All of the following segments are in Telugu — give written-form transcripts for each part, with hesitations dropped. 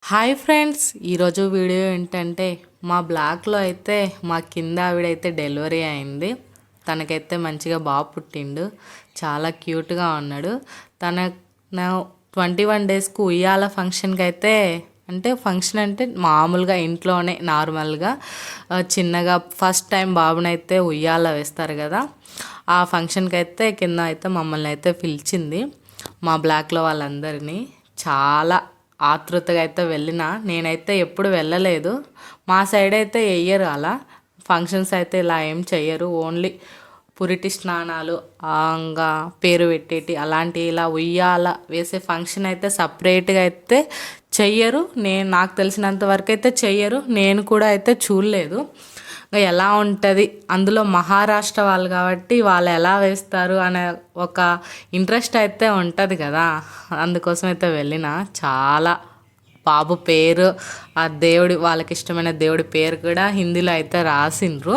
హాయ్ ఫ్రెండ్స్, ఈరోజు వీడియో ఏంటంటే మా బ్లాక్లో అయితే మా కింద ఆవిడైతే డెలివరీ అయింది. తనకైతే మంచిగా బాబు పుట్టిండు, చాలా క్యూట్గా ఉన్నాడు. తన 21 డేస్కు ఉయ్యాల ఫంక్షన్కి అయితే ఫంక్షన్ అంటే మామూలుగా ఇంట్లోనే నార్మల్గా చిన్నగా ఫస్ట్ టైం బాబునైతే ఉయ్యాల వేస్తారు కదా, ఆ ఫంక్షన్కి అయితే కింద అయితే మమ్మల్ని అయితే పిలిచింది. మా బ్లాక్లో వాళ్ళందరినీ చాలా ఆతృతగా అయితే వెళ్ళిన. నేనైతే ఎప్పుడు వెళ్ళలేదు. మా సైడ్ అయితే వెయ్యరు అలా ఫంక్షన్స్, అయితే ఇలా ఏం చెయ్యరు. ఓన్లీ పురిటి స్నానాలు, ఇంకా పేరు పెట్టేటి అలాంటి ఇలా ఉయ్యాల వేసే ఫంక్షన్ అయితే సపరేట్గా అయితే చెయ్యరు. నాకు తెలిసినంత వరకు అయితే చెయ్యరు. నేను కూడా అయితే చూడలేదు ఎలా ఉంటుంది. అందులో మహారాష్ట్ర వాళ్ళు కాబట్టి వాళ్ళు ఎలా వేస్తారు అనే ఒక ఇంట్రెస్ట్ అయితే ఉంటుంది కదా, అందుకోసం అయితే వెళ్ళిన. చాలా బాబు పేరు, ఆ దేవుడి వాళ్ళకి ఇష్టమైన దేవుడి పేరు కూడా హిందీలో అయితే రాసిండ్రు.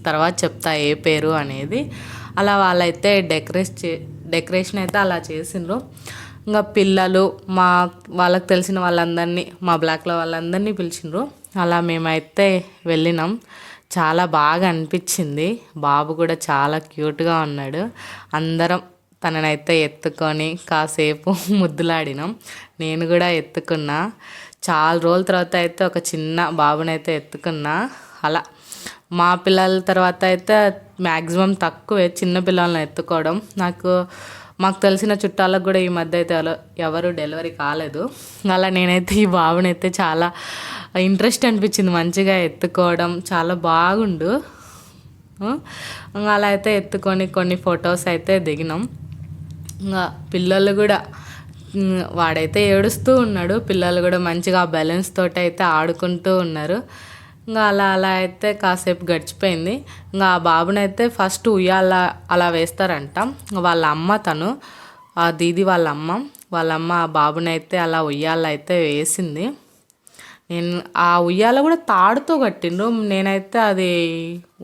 తర్వాత చెప్తా ఏ పేరు అనేది. అలా వాళ్ళైతే డెకరేషన్ అయితే అలా చేసిండ్రు. ఇంకా పిల్లలు వాళ్ళకి తెలిసిన వాళ్ళందరినీ, మా బ్లాక్లో వాళ్ళందరినీ పిలిచిండ్రు. అలా మేమైతే వెళ్ళినాం. చాలా బాగా అనిపించింది. బాబు కూడా చాలా క్యూట్గా ఉన్నాడు. అందరం తననైతే ఎత్తుకొని కాసేపు ముద్దులాడినాం. నేను కూడా ఎత్తుకున్నా. చాలా రోజుల తర్వాత అయితే ఒక చిన్న బాబునైతే ఎత్తుకున్నా. అలా మా పిల్లల తర్వాత అయితే మ్యాక్సిమం తక్కువే చిన్న పిల్లల్ని ఎత్తుకోవడం. మాకు తెలిసిన చుట్టాలకు కూడా ఈ మధ్య అయితే ఎవరు డెలివరీ కాలేదు. అలా నేనైతే ఈ బాబునైతే చాలా ఇంట్రెస్ట్ అనిపించింది, మంచిగా ఎత్తుకోవడం చాలా బాగుండు. అలా అయితే ఎత్తుకొని కొన్ని ఫొటోస్ అయితే దిగినాం. ఇంకా పిల్లలు కూడా, వాడైతే ఏడుస్తూ ఉన్నాడు, పిల్లలు కూడా మంచిగా బెలూన్స్ తోటి అయితే ఆడుకుంటూ ఉన్నారు. ఇంకా అలా అయితే కాసేపు గడిచిపోయింది. ఇంకా ఆ బాబునైతే ఫస్ట్ ఉయ్యాల అలా వేస్తారంట. వాళ్ళ అమ్మ, ఆ దీది వాళ్ళ అమ్మ ఆ బాబునైతే అలా ఉయ్యాల అయితే వేసింది. ఆ ఉయ్యాల కూడా తాడుతో కట్టిండ్రు. నేనైతే అది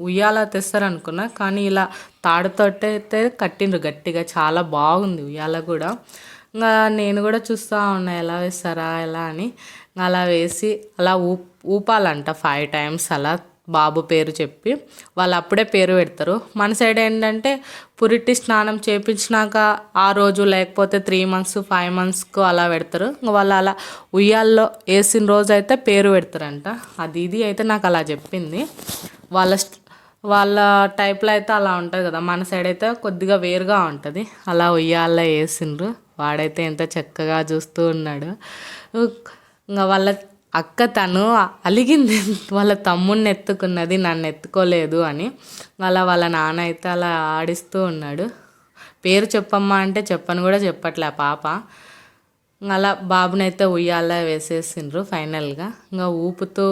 ఉయ్యాల తెస్తారనుకున్నా, కానీ ఇలా తాడుతోటైతే కట్టిండ్రు గట్టిగా. చాలా బాగుంది ఉయ్యాల కూడా. ఇంకా నేను కూడా చూస్తూ ఉన్నా ఎలా వేస్తారా ఎలా అని. అలా వేసి అలా ఊపాలంట 5 times అలా బాబు పేరు చెప్పి. వాళ్ళు అప్పుడే పేరు పెడతారు. మన సైడ్ ఏంటంటే పురిటి స్నానం చేపించినాక ఆ రోజు, లేకపోతే 3 months 5 monthsకు అలా పెడతారు. వాళ్ళు అలా ఉయ్యాల్లో వేసిన రోజు అయితే పేరు పెడతారంట. ఇది అయితే నాకు అలా చెప్పింది. వాళ్ళ టైప్లో అయితే అలా ఉంటుంది కదా, మన సైడ్ అయితే కొద్దిగా వేరుగా ఉంటుంది. అలా ఉయ్యాల్లో వేసిండ్రు. వాడైతే ఎంత చక్కగా చూస్తూ ఉన్నాడు. ఇంకా వాళ్ళ అక్క తను అలిగింది, వాళ్ళ తమ్ముడిని ఎత్తుకున్నది, నన్ను ఎత్తుకోలేదు అని. అలా వాళ్ళ నాన్న అయితే అలా ఆడిస్తూ ఉన్నాడు. పేరు చెప్పమ్మా అంటే చెప్పని కూడా చెప్పట్లే పాప. అలా బాబునైతే ఉయ్యాల వేసేసిండ్రు ఫైనల్గా. ఇంకా ఊపుతూ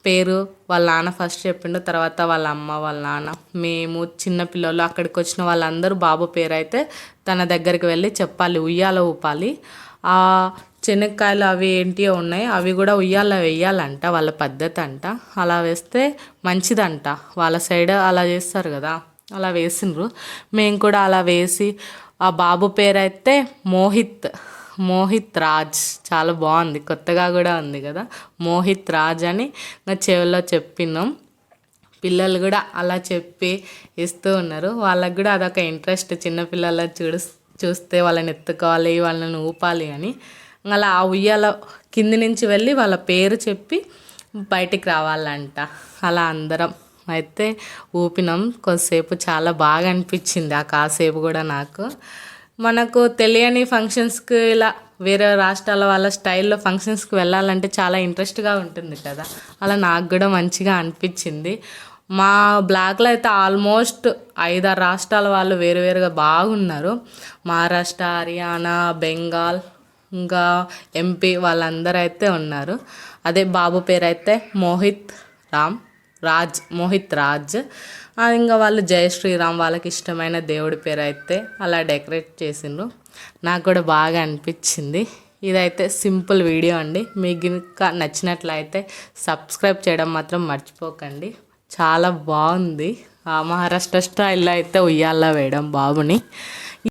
పేరు వాళ్ళ నాన్న ఫస్ట్ చెప్పిండు, తర్వాత వాళ్ళ అమ్మ వాళ్ళ నాన్న, మేము చిన్నపిల్లలు అక్కడికి వచ్చిన వాళ్ళందరూ బాబు పేరు అయితే తన దగ్గరికి వెళ్ళి చెప్పాలి, ఉయ్యాల ఊపాలి. ఆ శనక్కాయలు అవి ఏంటియో ఉన్నాయి, అవి కూడా ఉయ్యాల వేయాలంట, వాళ్ళ పద్ధతి అంట. అలా వేస్తే మంచిదంట. వాళ్ళ సైడ్ అలా చేస్తారు కదా, అలా వేసిండ్రు. మేము కూడా అలా వేసి ఆ బాబు పేరు అయితే మోహిత్ రాజ్. చాలా బాగుంది, కొత్తగా కూడా ఉంది కదా, మోహిత్ రాజ్ అని నా చెవిలో చెప్పినాం. పిల్లలు కూడా అలా చెప్పి ఇస్తూ ఉన్నారు. వాళ్ళకు కూడా అదొక ఇంట్రెస్ట్, చిన్నపిల్లల చూస్తే వాళ్ళని ఎత్తుకోవాలి, వాళ్ళని ఊపాలి అని. అలా ఆ ఉయ్యాల కింది నుంచి వెళ్ళి వాళ్ళ పేరు చెప్పి బయటికి రావాలంట. అలా అందరం అయితే ఊపినాం కొద్దిసేపు. చాలా బాగా అనిపించింది ఆ కాసేపు కూడా నాకు. మనకు తెలియని ఫంక్షన్స్కి ఇలా వేరే రాష్ట్రాల వాళ్ళ స్టైల్లో ఫంక్షన్స్కి వెళ్ళాలంటే చాలా ఇంట్రెస్ట్గా ఉంటుంది కదా, అలా నాకు కూడా మంచిగా అనిపించింది. మా బ్లాక్లో అయితే ఆల్మోస్ట్ 5-6 రాష్ట్రాల వాళ్ళు వేరువేరుగా బాగున్నారు. మహారాష్ట్ర, హర్యానా, బెంగాల్, ఇంకా ఎంపీ వాళ్ళందరూ అయితే ఉన్నారు. అదే బాబు పేరు అయితే మోహిత్ రాజ్. ఇంకా వాళ్ళు జై శ్రీరామ్, వాళ్ళకి ఇష్టమైన దేవుడి పేరు అయితే అలా డెకరేట్ చేసిండ్రు. నాకు కూడా బాగా అనిపించింది. ఇదైతే సింపుల్ వీడియో అండి. మీకు ఇంకా నచ్చినట్లయితే సబ్స్క్రైబ్ చేయడం మాత్రం మర్చిపోకండి. చాలా బాగుంది. మహారాష్ట్ర స్టైల్లో అయితే ఉయ్యాల వేయడం బాబుని.